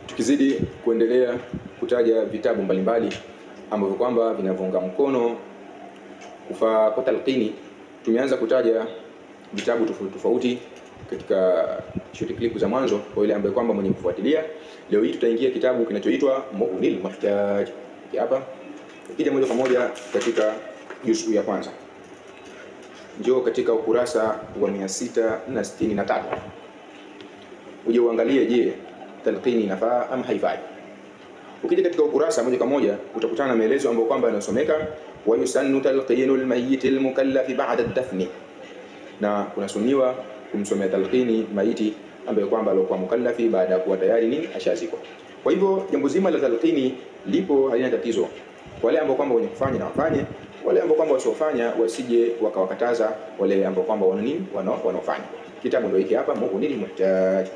Tukizidi kuendelea kutaja vitabu mbalimbali ambavyo kwamba vinavunga mkono kufaa kwa talqini, tumeanza kutaja vitabu tofauti katika short clip za mwanzo. Kwa ile ambaye kwamba mwenye kufuatilia, leo hii tutaingia kitabu kinachoitwa Mughnil Muhtaj. Hapa kija moja kwa moja katika juzuu ya kwanza, njoo katika ukurasa wa 663 uje uangalie, je, talqini inafaa ama haifai. Ukija katika ukurasa moja kwa moja utakutana na maelezo ambayo kwamba yanasomeka wa yusannu talqinul mayyit almukallaf ba'da ad-dafn, na kunasuniwa kumsomea talqini maiti ambaye kwamba alikuwa mukallafi baada ya kuwa tayari ni ashazikwa. Kwa hivyo jambo zima la talqini lipo, halina tatizo. Wale ambao kwamba wenye kufanya na wafanye, wale ambao kwamba wasiofanya wasije wakawakataza wale ambao kwamba wana nini wanaofanya. Kitabu ndio hiki hapa, Mughnil Muhtaj.